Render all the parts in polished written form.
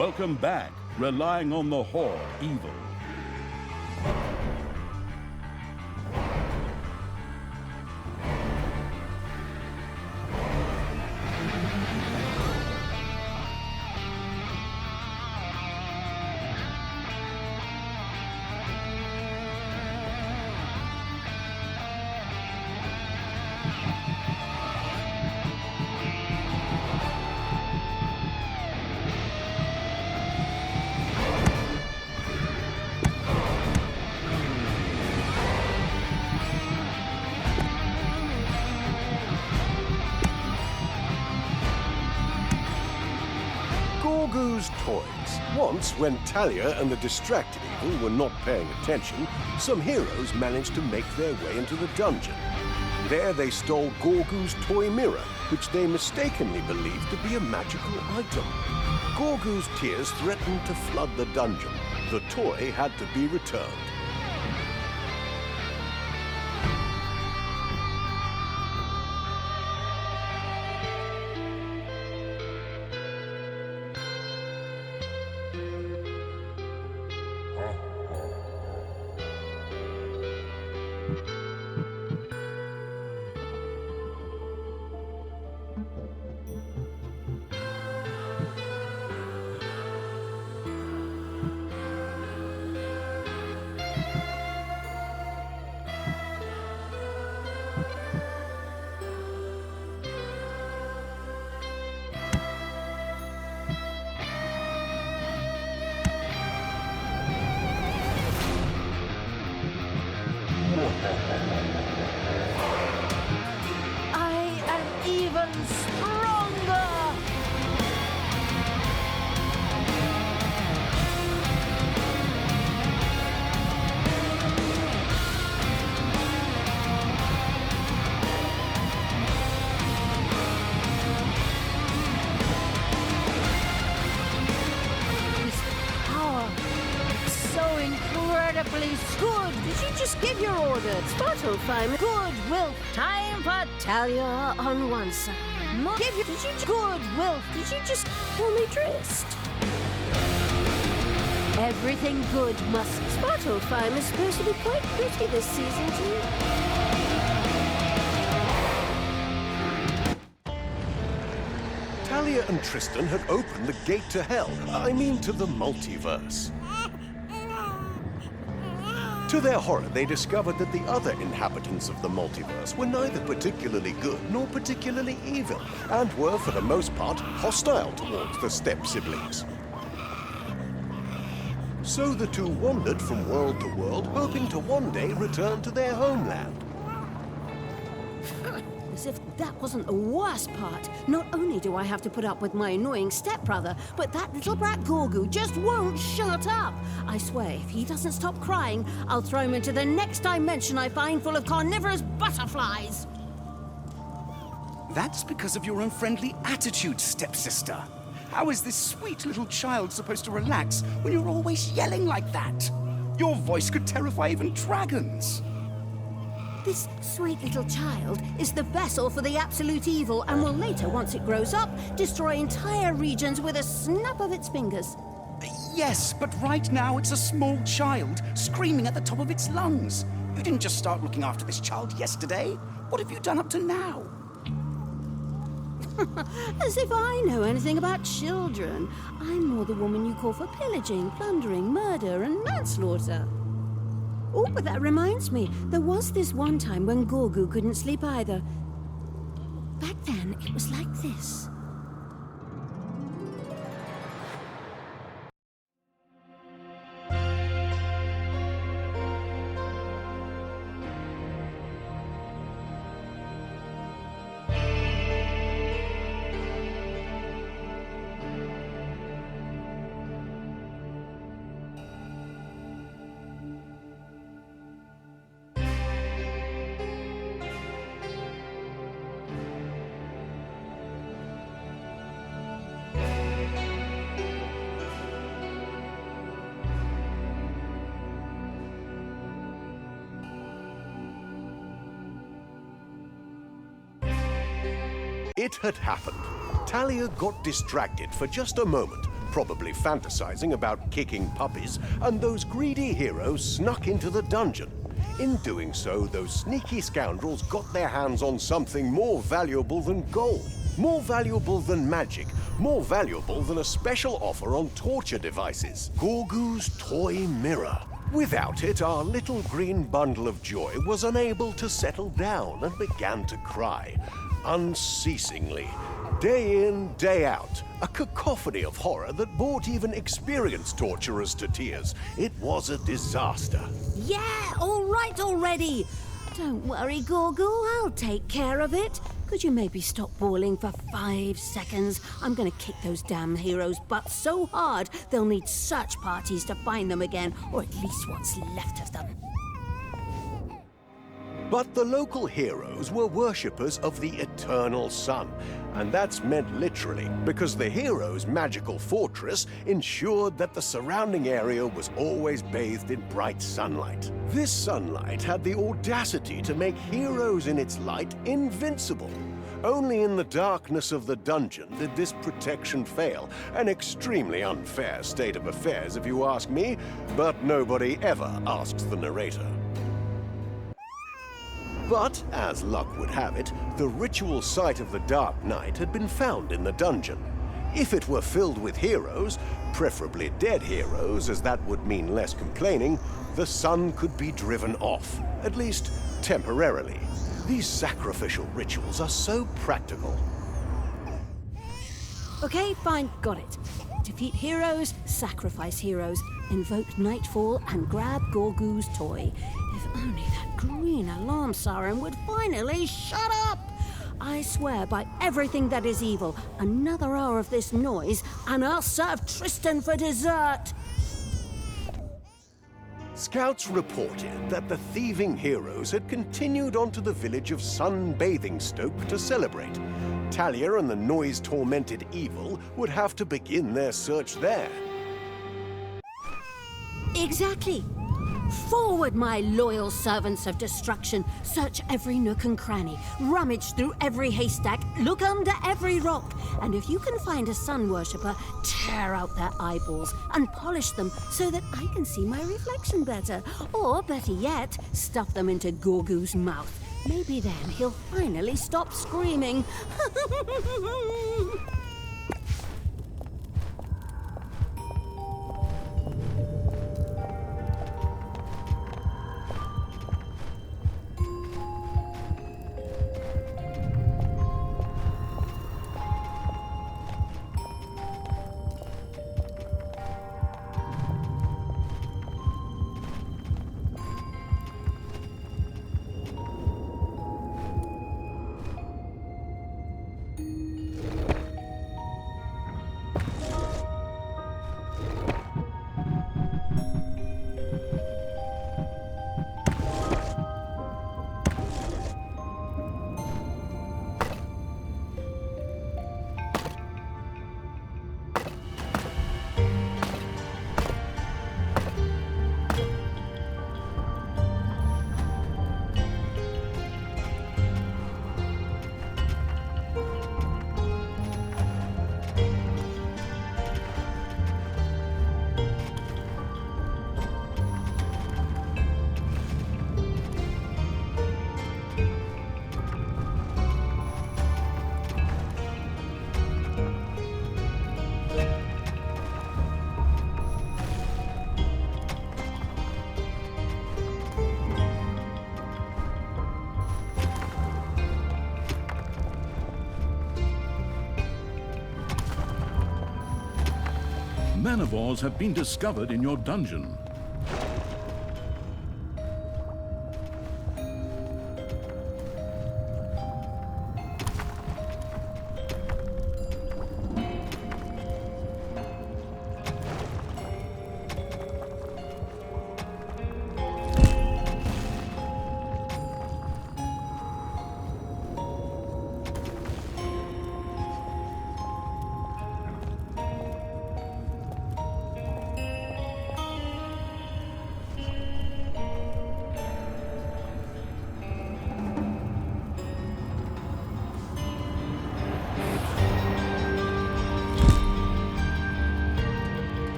Welcome back, relying on the horror-evil. Gorgus toys. Once, when Talia and the distracted evil were not paying attention, some heroes managed to make their way into the dungeon. There they stole Gorgus' toy mirror, which they mistakenly believed to be a magical item. Gorgus' tears threatened to flood the dungeon. The toy had to be returned. I am even stronger! This power, it's so incredibly good. Did you just give your orders? Horrifying. Good will. Time for Talia on one side. Did you good will? Did you just call me Drist? Everything good must. Horrifying is supposed to be quite pretty this season too. Talia and Tristan had opened the gate to hell. I mean to the multiverse. To their horror, they discovered that the other inhabitants of the multiverse were neither particularly good nor particularly evil, and were, for the most part, hostile towards the step-siblings. So the two wandered from world to world, hoping to one day return to their homeland. As if that wasn't the worst part. Not only do I have to put up with my annoying stepbrother, but that little brat Gorgus just won't shut up. I swear, if he doesn't stop crying, I'll throw him into the next dimension I find full of carnivorous butterflies. That's because of your unfriendly attitude, stepsister. How is this sweet little child supposed to relax when you're always yelling like that? Your voice could terrify even dragons. This sweet little child is the vessel for the absolute evil and will later, once it grows up, destroy entire regions with a snap of its fingers. Yes, but right now it's a small child screaming at the top of its lungs. You didn't just start looking after this child yesterday. What have you done up to now? As if I know anything about children. I'm more the woman you call for pillaging, plundering, murder, and manslaughter. Oh, but that reminds me, there was this one time when Gorgus couldn't sleep either. Back then, it was like this. It had happened. Talia got distracted for just a moment, probably fantasizing about kicking puppies, and those greedy heroes snuck into the dungeon. In doing so, those sneaky scoundrels got their hands on something more valuable than gold, more valuable than magic, more valuable than a special offer on torture devices: Gorgus' toy mirror. Without it, our little green bundle of joy was unable to settle down and began to cry, unceasingly, day in, day out, a cacophony of horror that brought even experienced torturers to tears. It was a disaster. Yeah, all right already. Don't worry, Gorgu, I'll take care of it. Could you maybe stop bawling for 5 seconds? I'm gonna kick those damn heroes' butts so hard they'll need search parties to find them again, or at least what's left of them. But the local heroes were worshippers of the eternal sun, and that's meant literally, because the heroes' magical fortress ensured that the surrounding area was always bathed in bright sunlight. This sunlight had the audacity to make heroes in its light invincible. Only in the darkness of the dungeon did this protection fail. An extremely unfair state of affairs, if you ask me, but nobody ever asks the narrator. But, as luck would have it, the ritual site of the Dark Knight had been found in the dungeon. If it were filled with heroes, preferably dead heroes, as that would mean less complaining, the sun could be driven off, at least temporarily. These sacrificial rituals are so practical. Okay, fine, got it. Defeat heroes, sacrifice heroes, invoke nightfall, and grab Gorgu's toy. If only that green alarm siren would finally shut up! I swear by everything that is evil, another hour of this noise, and I'll serve Tristan for dessert! Scouts reported that the thieving heroes had continued onto the village of Sun-Bathing-Stoke to celebrate. Talia and the noise-tormented evil would have to begin their search there. Exactly. Forward, my loyal servants of destruction. Search every nook and cranny. Rummage through every haystack. Look under every rock. And if you can find a sun worshipper, tear out their eyeballs and polish them so that I can see my reflection better. Or, better yet, stuff them into Gorgu's mouth. Maybe then he'll finally stop screaming. Manivores have been discovered in your dungeon.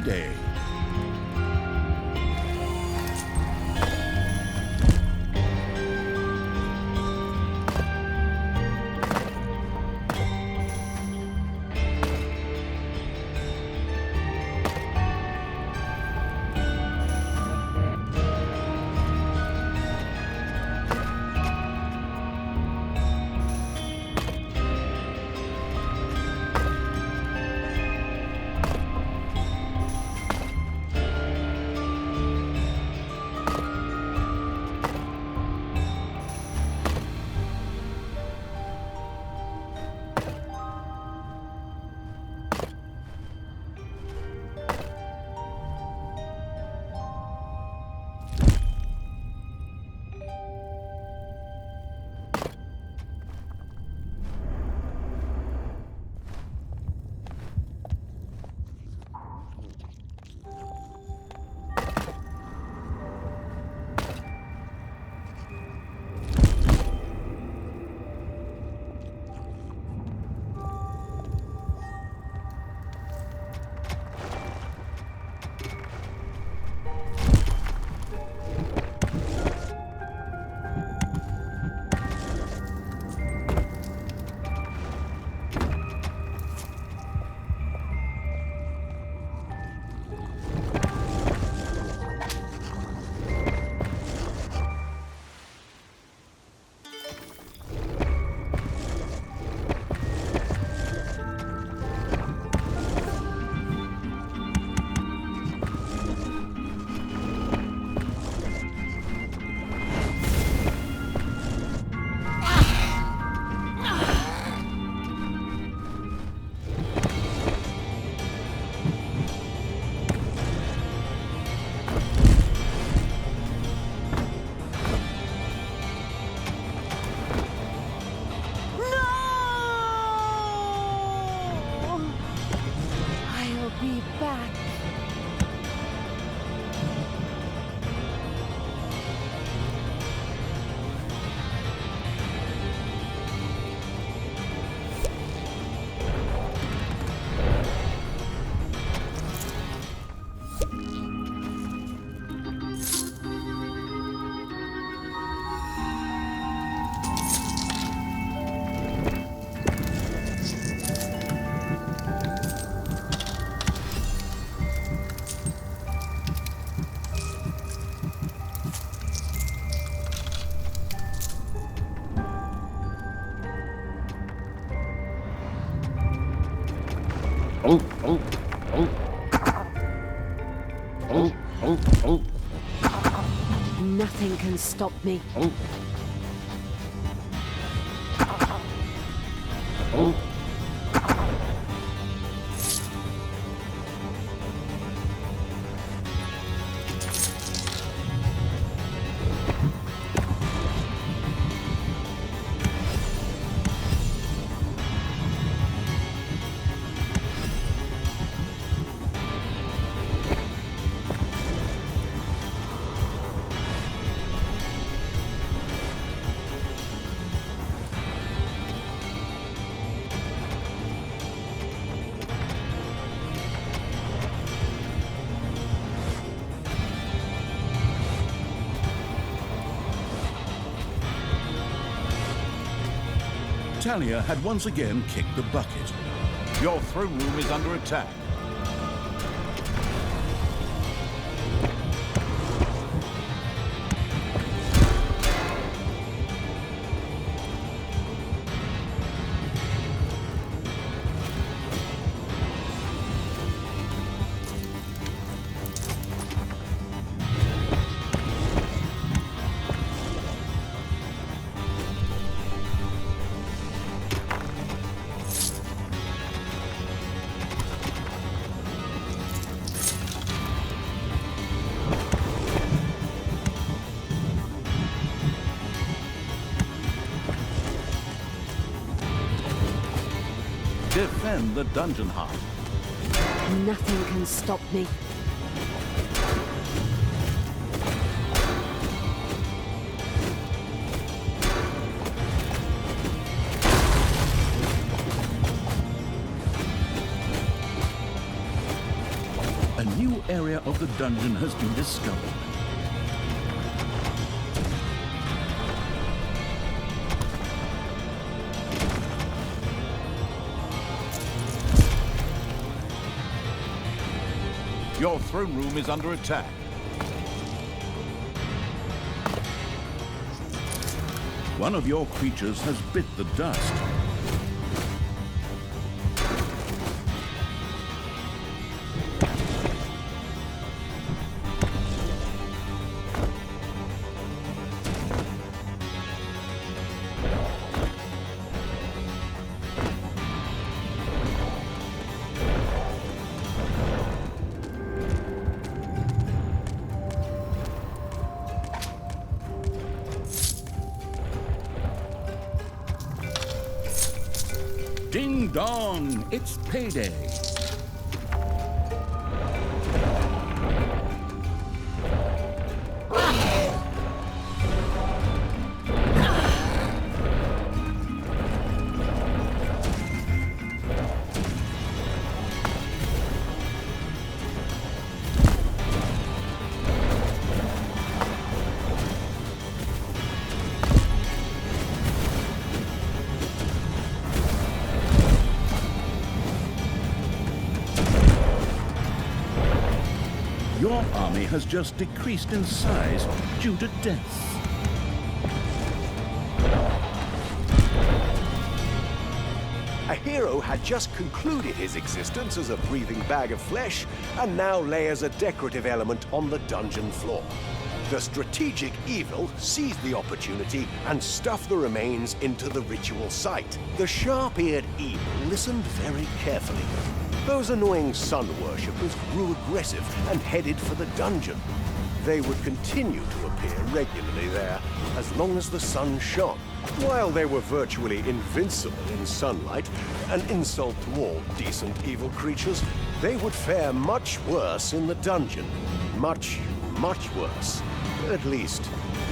payday. Nothing can stop me. Talia had once again kicked the bucket. Your throne room is under attack. Defend the dungeon heart. Nothing can stop me. A area of the dungeon has been discovered. Your throne room is under attack. One of your creatures has bit the dust. Ding dong, it's payday. Your army has just decreased in size due to deaths. A hero had just concluded his existence as a breathing bag of flesh, and now layers a decorative element on the dungeon floor. The strategic evil seized the opportunity and stuffed the remains into the ritual site. The sharp-eared evil listened very carefully. Those annoying sun worshippers grew aggressive and headed for the dungeon. They would continue to appear regularly there as long as the sun shone. While they were virtually invincible in sunlight, an insult to all decent evil creatures, they would fare much worse in the dungeon. Much, much worse. At least,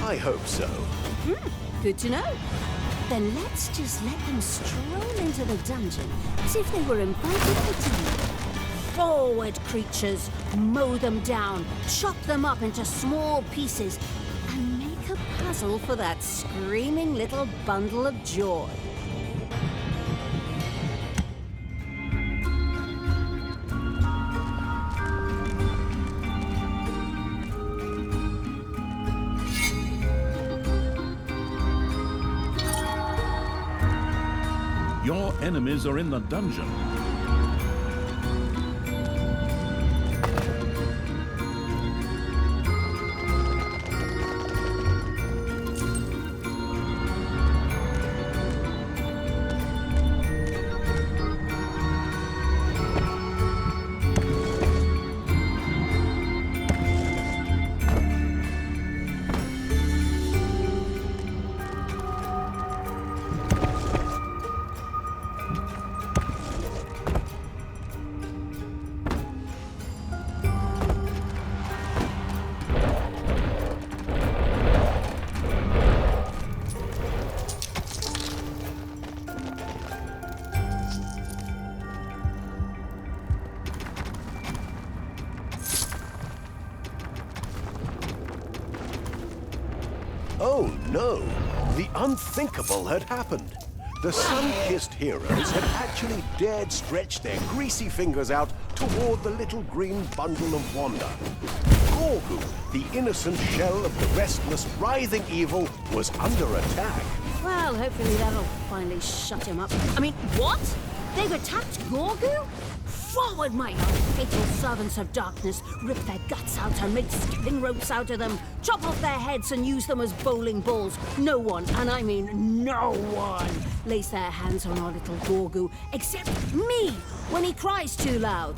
I hope so. Good to know. Then let's just let them stroll into the dungeon as if they were invited for dinner. Forward, creatures! Mow them down, chop them up into small pieces, and make a puzzle for that screaming little bundle of joy. Your enemies are in the dungeon. Oh no! The unthinkable had happened. The sun-kissed heroes had actually dared stretch their greasy fingers out toward the little green bundle of wonder. Gorgus, the innocent shell of the restless, writhing evil, was under attack. Well, hopefully that'll finally shut him up. I mean, what? They've attacked Gorgus? Forward, my fatal servants of darkness! Rip their guts out and make skipping ropes out of them! Chop off their heads and use them as bowling balls! No one, and I mean no one, lays their hands on our little Gorgus, except me, when he cries too loud!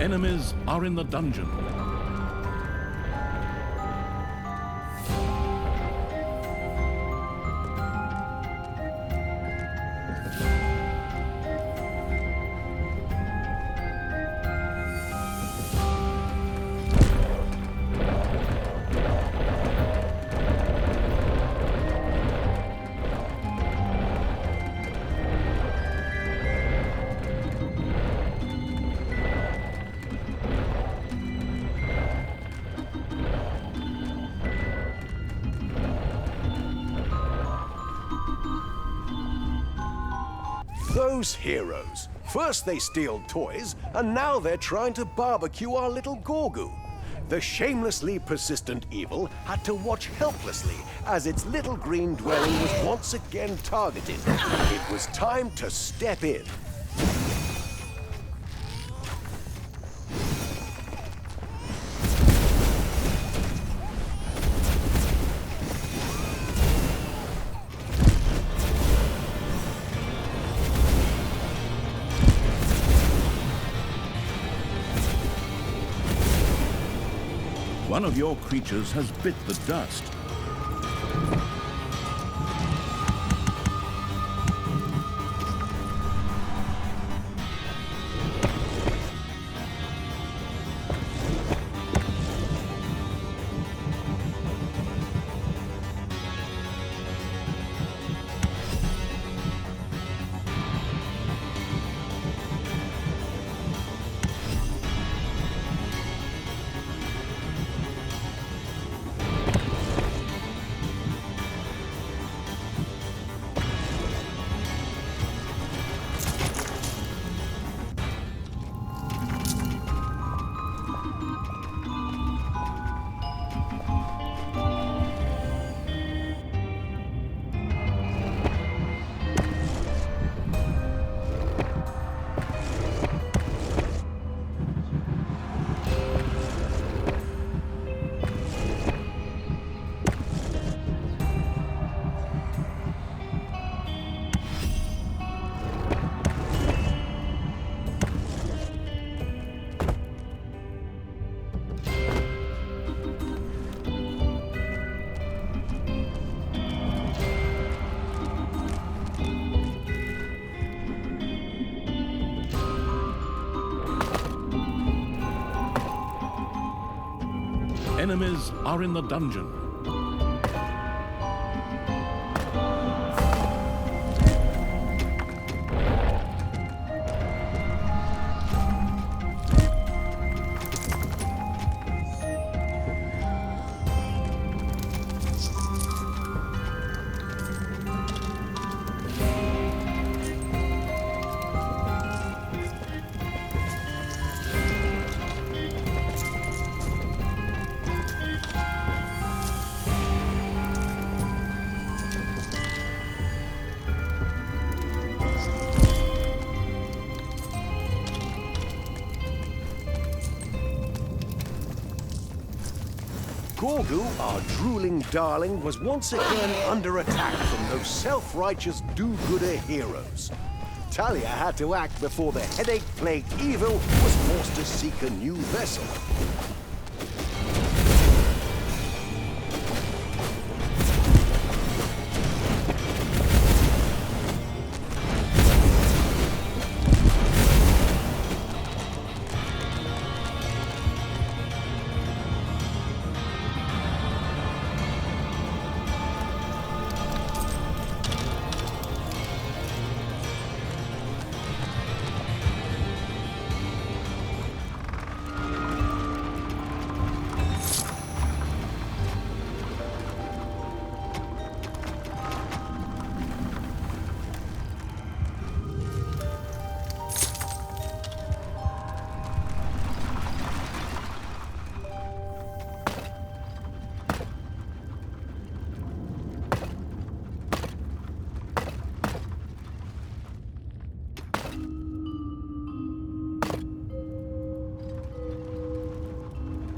Enemies are in the dungeon. Those heroes. First they steal toys, and now they're trying to barbecue our little Gorgu. The shamelessly persistent evil had to watch helplessly as its little green dwelling was once again targeted. It was time to step in. One of your creatures has bit the dust. Enemies are in the dungeon. Gorgu, our drooling darling, was once again under attack from those self-righteous do-gooder heroes. Talia had to act before the headache-plagued evil was forced to seek a new vessel.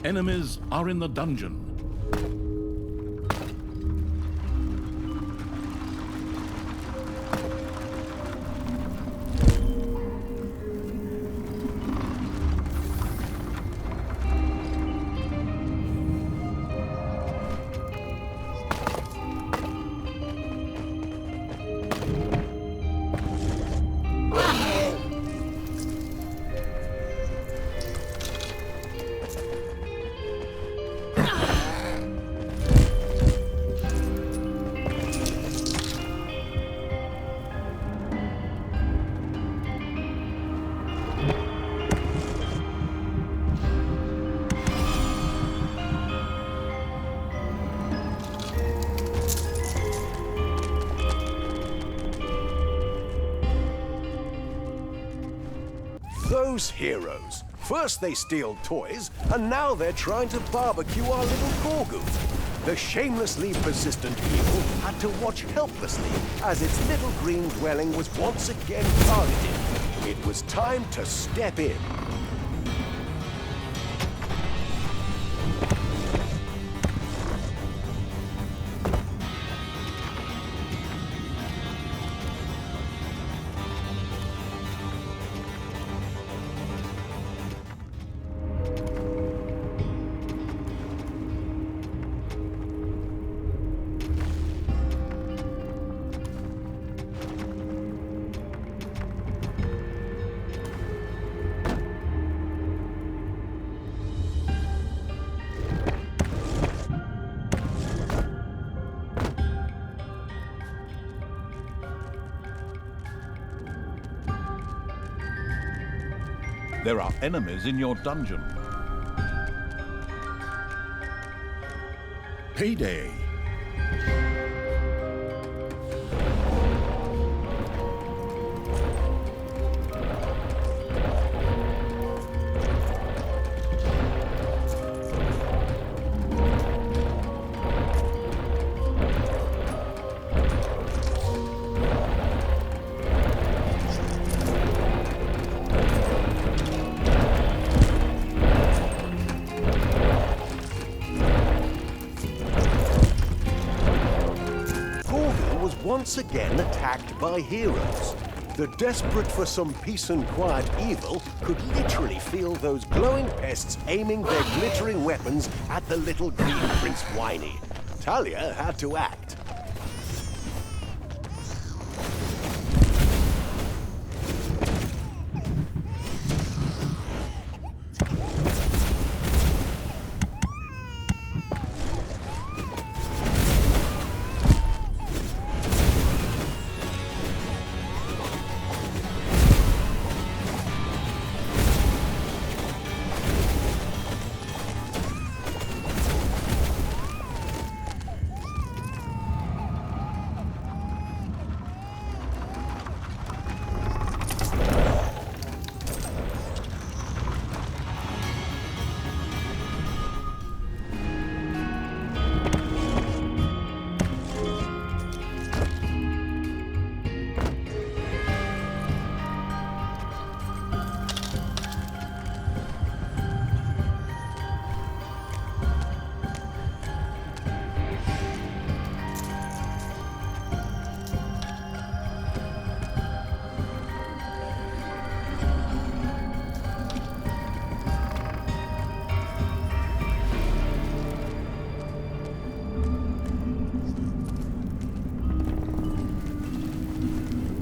Enemies are in the dungeon. Those heroes. First they steal toys, and now they're trying to barbecue our little Gorgus. The shamelessly persistent evil had to watch helplessly as its little green dwelling was once again targeted. It was time to step in. There are enemies in your dungeon. Payday. Once again attacked by heroes. The desperate for some peace and quiet evil could literally feel those glowing pests aiming their glittering weapons at the little green Prince Whiny. Talia had to act.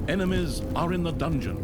Enemies are in the dungeon.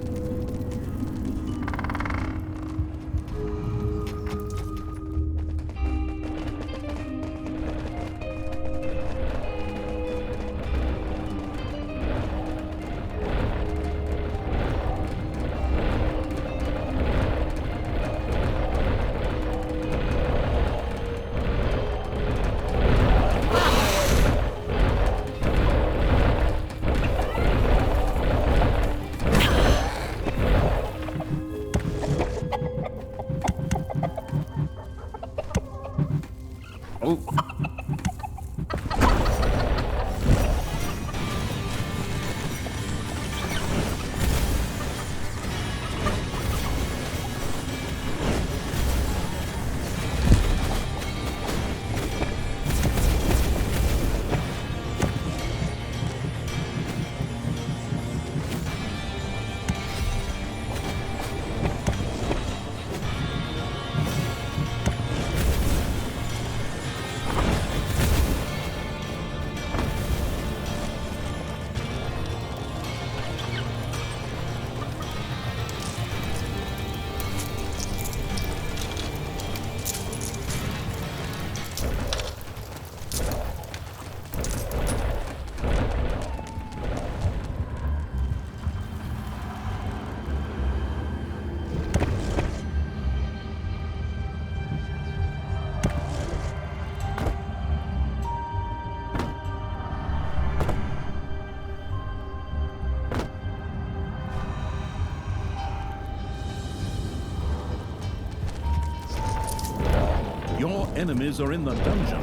Your enemies are in the dungeon.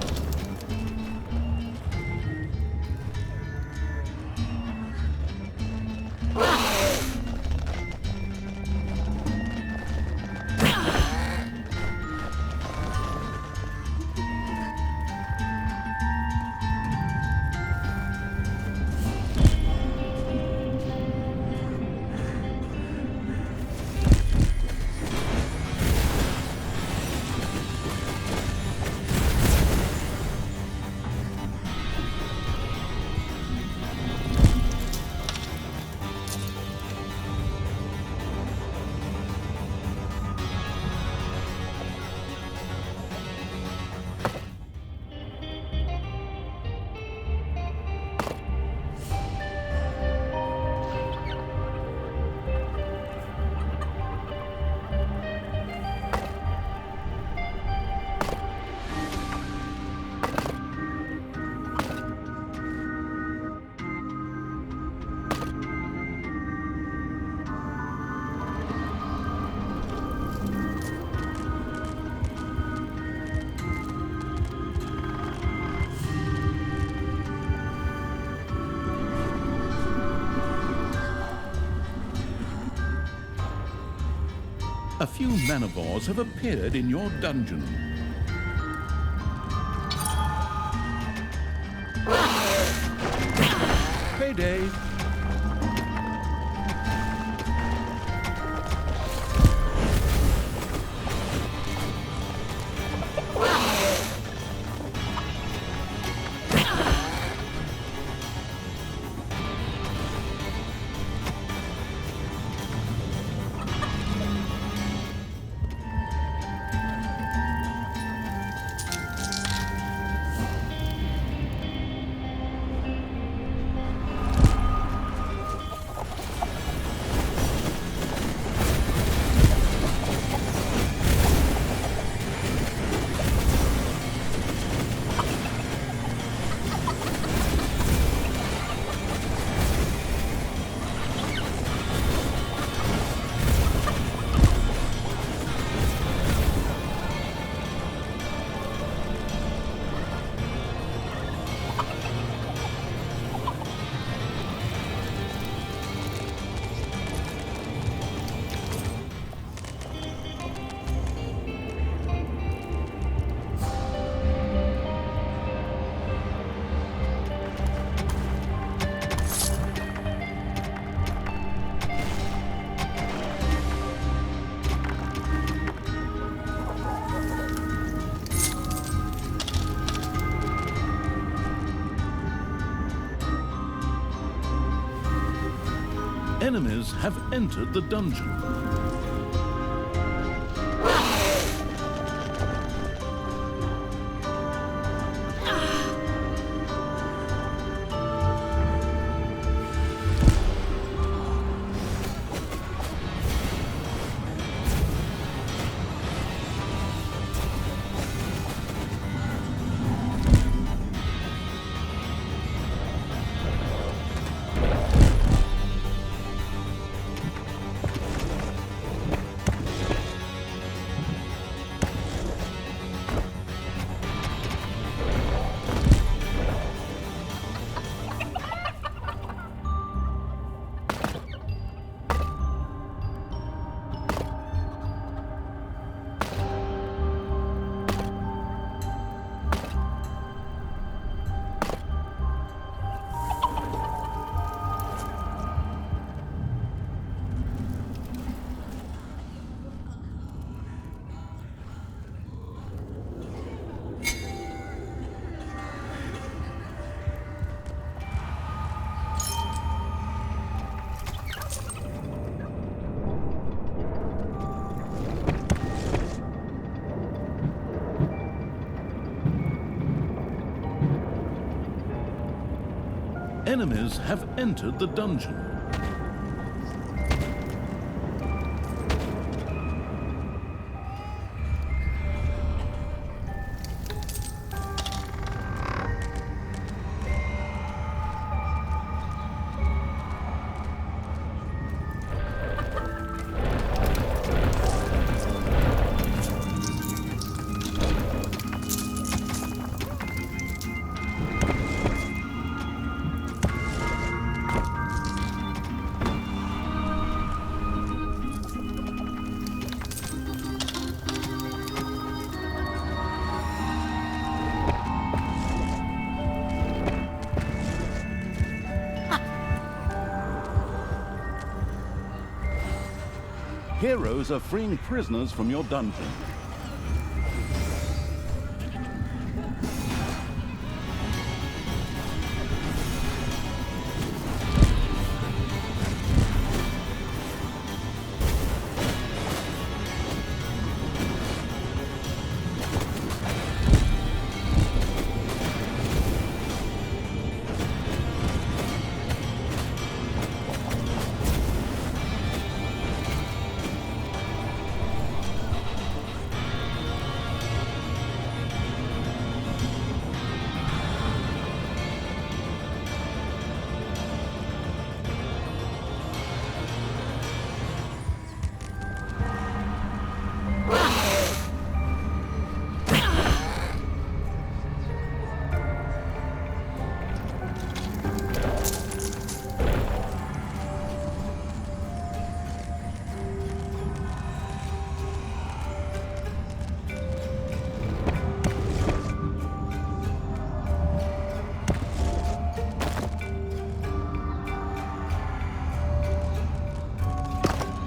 A few manivores have appeared in your dungeon. Payday! Enemies have entered the dungeon. Enemies have entered the dungeon. heroes are freeing prisoners from your dungeon.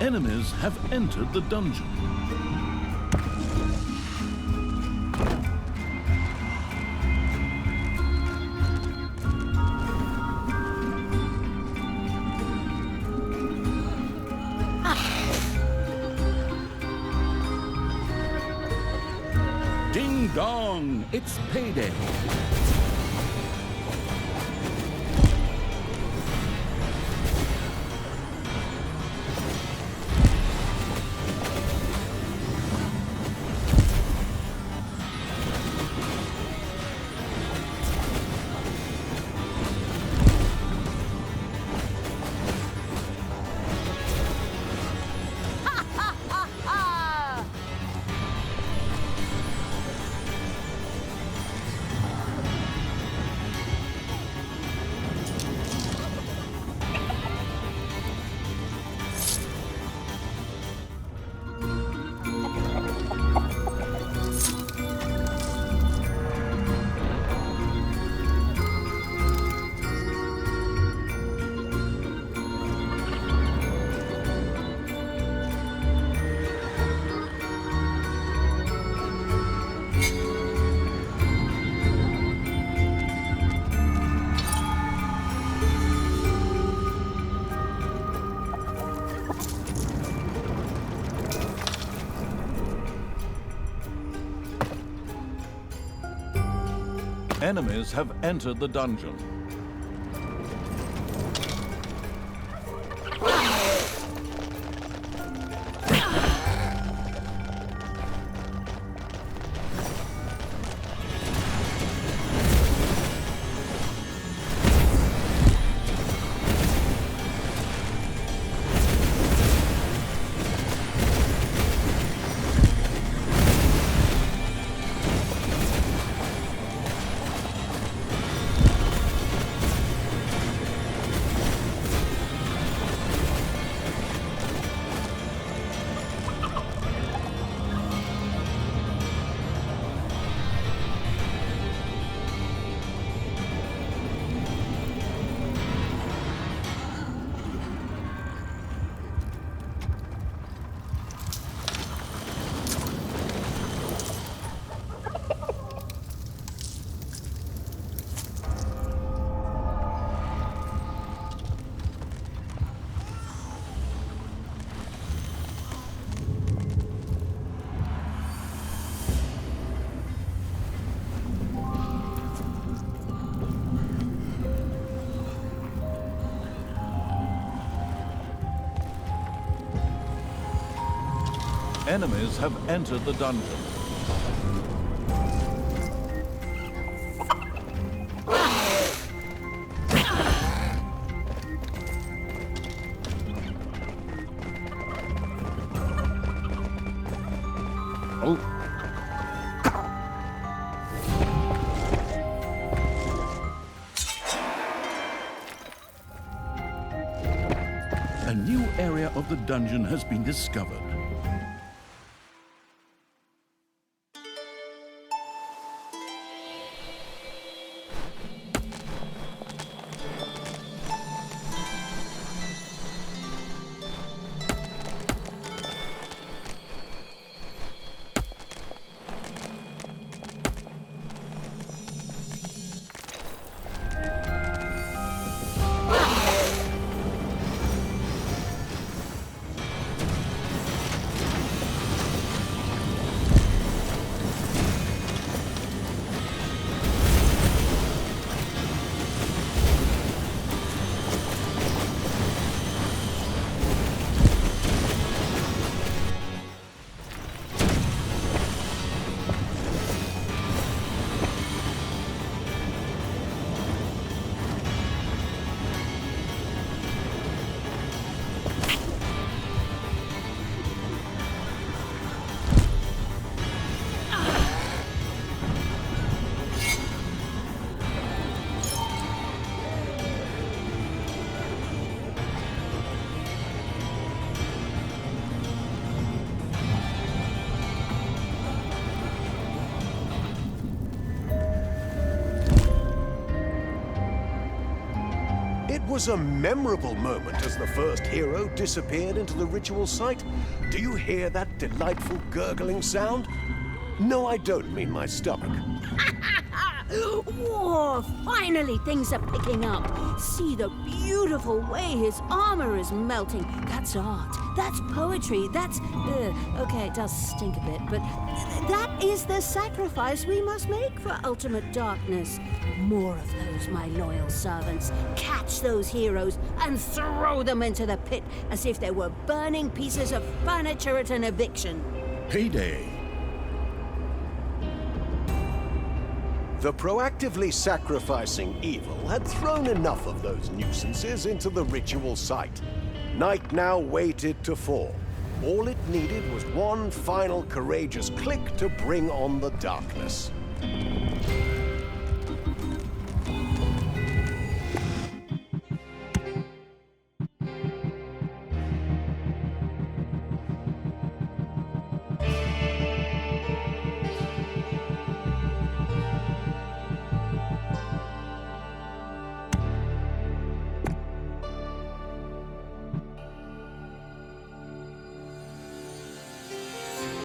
Enemies have entered the dungeon. Ding dong! It's payday! Enemies have entered the dungeon. Enemies have entered the dungeon. A new area of the dungeon has been discovered. was a memorable moment as the first hero disappeared into the ritual site. Do you hear that delightful gurgling sound? No, I don't mean my stomach. Whoa, finally things are picking up. See the beautiful way his armor is melting. That's art. That's poetry. That's... okay, it does stink a bit, but that is the sacrifice we must make for ultimate darkness. More of those, my loyal servants. Catch those heroes and throw them into the pit as if they were burning pieces of furniture at an eviction. Payday. The proactively sacrificing evil had thrown enough of those nuisances into the ritual site. Night now waited to fall. All it needed was one final courageous click to bring on the darkness.